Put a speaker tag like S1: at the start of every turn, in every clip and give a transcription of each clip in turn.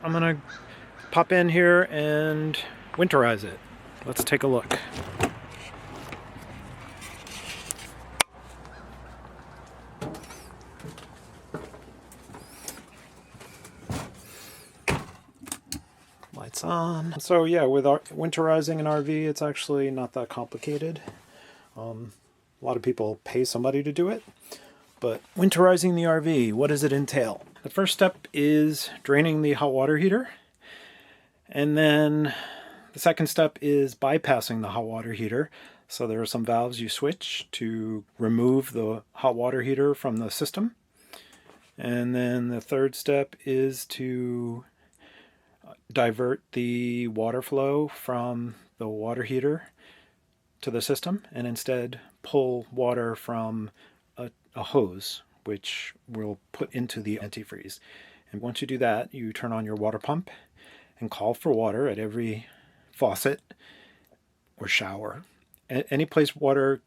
S1: I'm gonna pop in here and winterize it. Let's take a look. Lights on. So yeah, with winterizing an RV, it's actually not that complicated. A lot of people pay somebody to do it, but winterizing the RV, what does it entail? The first step is draining the hot water heater, and then the second step is bypassing the hot water heater. So there are some valves you switch to remove the hot water heater from the system. And then the third step is to divert the water flow from the water heater to the system and instead pull water from a hose, which we'll put into the antifreeze. And once you do that, you turn on your water pump and call for water at every faucet or shower. Any place water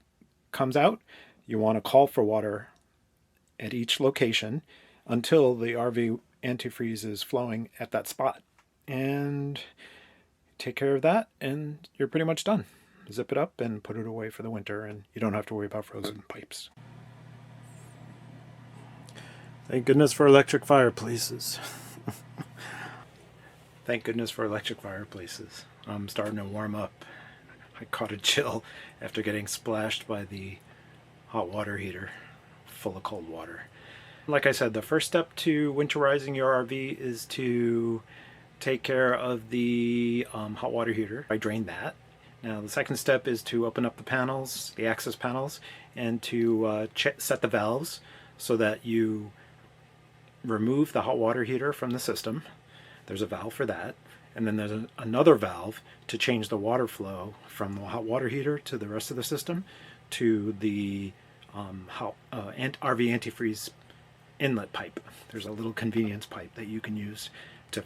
S1: comes out, you want to call for water at each location until the RV antifreeze is flowing at that spot. And take care of that and you're pretty much done. Zip it up and put it away for the winter, and you don't have to worry about frozen pipes. Thank goodness for electric fireplaces. Thank goodness for electric fireplaces. I'm starting to warm up. I caught a chill after getting splashed by the hot water heater full of cold water. Like I said, the first step to winterizing your RV is to take care of the hot water heater. I drained that. Now the second step is to open up the panels, the access panels, and to set the valves so that you remove the hot water heater from the system. There's a valve for that. And then there's another valve to change the water flow from the hot water heater to the rest of the system to the RV antifreeze inlet pipe. There's a little convenience pipe that you can use to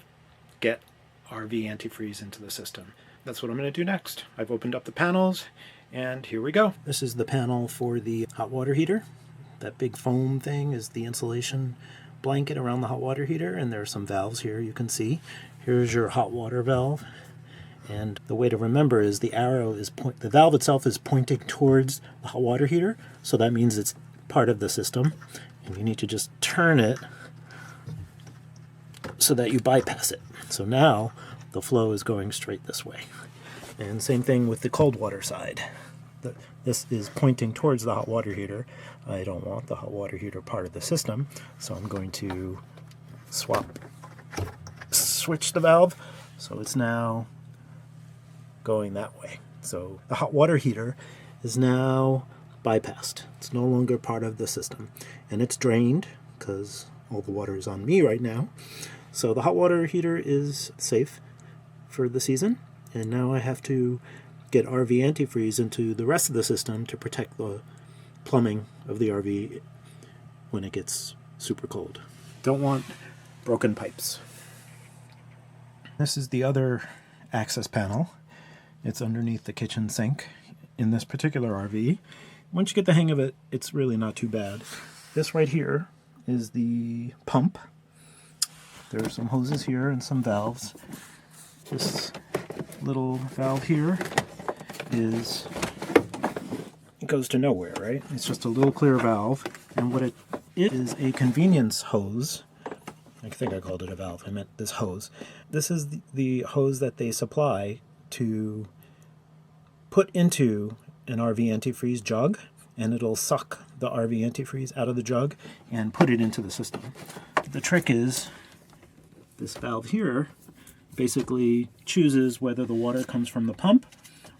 S1: get RV antifreeze into the system. That's what I'm going to do next. I've opened up the panels, and here we go. This is the panel for the hot water heater. That big foam thing is the insulation blanket around the hot water heater, and there are some valves here you can see. Here's your hot water valve, and the way to remember is the arrow is the valve itself is pointing towards the hot water heater, so that means it's part of the system, and you need to just turn it so that you bypass it. So now the flow is going straight this way. And same thing with the cold water side. This is pointing towards the hot water heater. I don't want the hot water heater part of the system, so I'm going to switch the valve so it's now going that way. So the hot water heater is now bypassed. It's no longer part of the system, and it's drained because all the water is on me right now. So the hot water heater is safe for the season, and now I have to get RV antifreeze into the rest of the system to protect the plumbing of the RV when it gets super cold. Don't want broken pipes. This is the other access panel. It's underneath the kitchen sink in this particular RV. Once you get the hang of it, it's really not too bad. This right here is the pump. There are some hoses here and some valves. This little valve here it goes to nowhere, right? It's just a little clear valve, and what it is a convenience hose. I think I called it a valve. I meant this hose. This is the hose that they supply to put into an RV antifreeze jug, and it'll suck the RV antifreeze out of the jug and put it into the system. The trick is this valve here basically chooses whether the water comes from the pump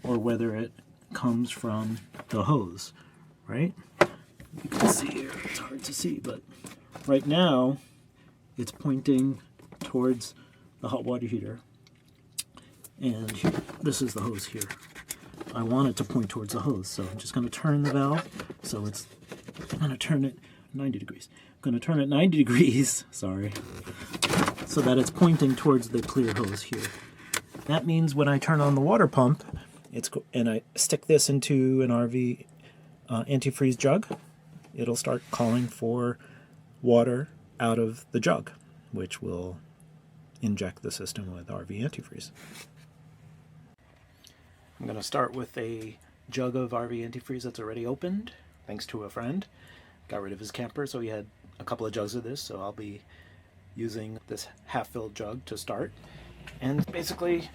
S1: or whether it comes from the hose, right? You can see here, it's hard to see, but right now it's pointing towards the hot water heater. And here, this is the hose here. I want it to point towards the hose, so I'm just going to turn the valve. So I'm going to turn it 90 degrees. I'm going to turn it 90 degrees, sorry, so that it's pointing towards the clear hose here. That means when I turn on the water pump, and I stick this into an RV antifreeze jug, it'll start calling for water out of the jug, which will inject the system with RV Antifreeze. I'm going to start with a jug of RV Antifreeze that's already opened, thanks to a friend. Got rid of his camper, so he had a couple of jugs of this, so I'll be using this half-filled jug to start. And basically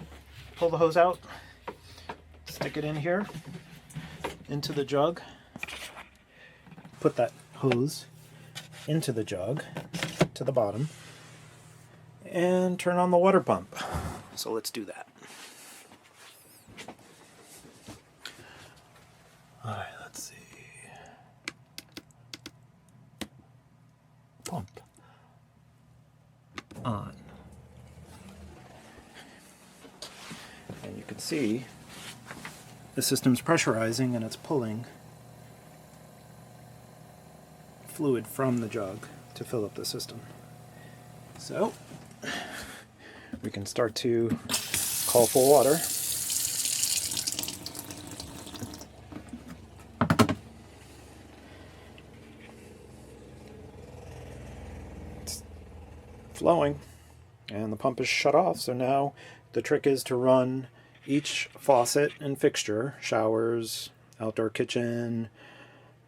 S1: pull the hose out, stick it in here, into the jug, put that hose into the jug to the bottom, and turn on the water pump. So let's do that. Alright, let's see. Pump on. And you can see the system's pressurizing and it's pulling fluid from the jug to fill up the system. So we can start to call for water. It's flowing and the pump is shut off, so now the trick is to run each faucet and fixture, showers, outdoor kitchen,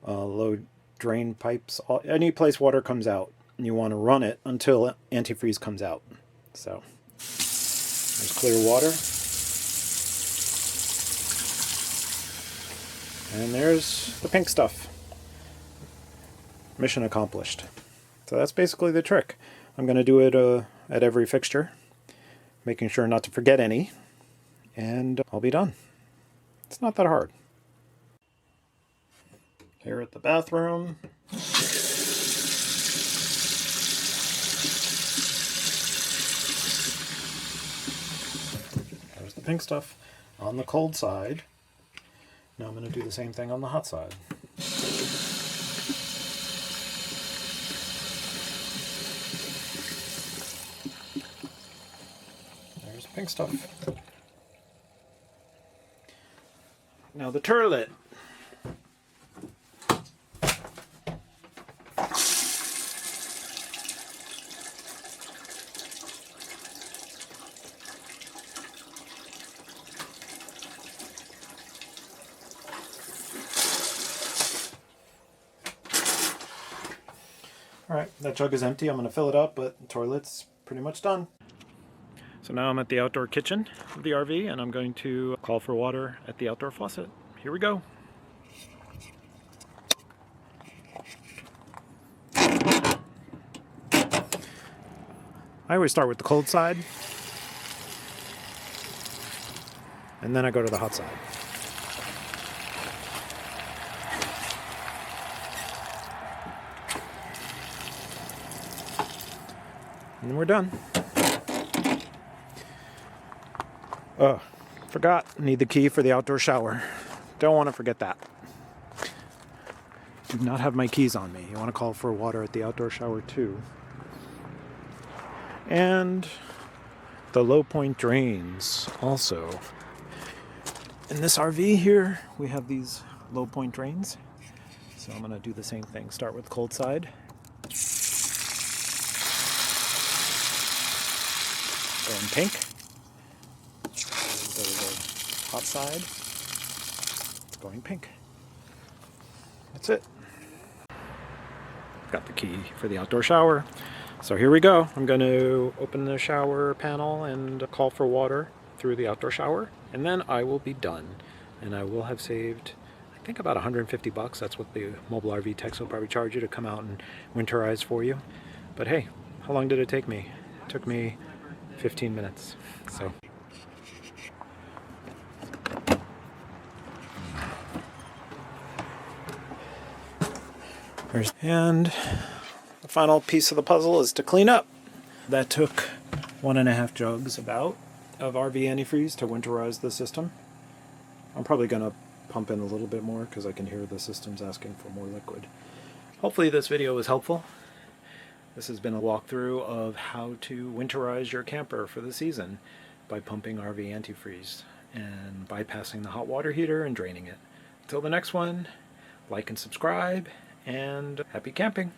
S1: low drain pipes, any place water comes out, and you want to run it until antifreeze comes out. So there's clear water, and there's the pink stuff. Mission accomplished. So that's basically the trick. I'm going to do it at every fixture, making sure not to forget any, and I'll be done. It's not that hard. Here at the bathroom. There's the pink stuff on the cold side. Now I'm going to do the same thing on the hot side. There's pink stuff. Now the turlet. Alright, that jug is empty. I'm going to fill it up, but the toilet's pretty much done. So now I'm at the outdoor kitchen of the RV, and I'm going to call for water at the outdoor faucet. Here we go. I always start with the cold side, and then I go to the hot side. And we're done. Oh, forgot. Need the key for the outdoor shower. Don't want to forget that. Do not have my keys on me. You want to call for water at the outdoor shower too. And the low point drains also. In this RV here, we have these low point drains. So I'm going to do the same thing. Start with cold side. Going pink. Go to the hot side. It's going pink. That's it. Got the key for the outdoor shower. So here we go. I'm going to open the shower panel and call for water through the outdoor shower, and then I will be done. And I will have saved, I think, about $150. That's what the mobile RV techs will probably charge you to come out and winterize for you. But hey, how long did it take me? It took me 15 minutes. So and the final piece of the puzzle is to clean up. That took 1.5 jugs about of RV antifreeze to winterize the system. I'm probably going to pump in a little bit more because I can hear the system's asking for more liquid. Hopefully this video was helpful. This has been a walkthrough of how to winterize your camper for the season by pumping RV antifreeze and bypassing the hot water heater and draining it. Until the next one, like and subscribe, and happy camping!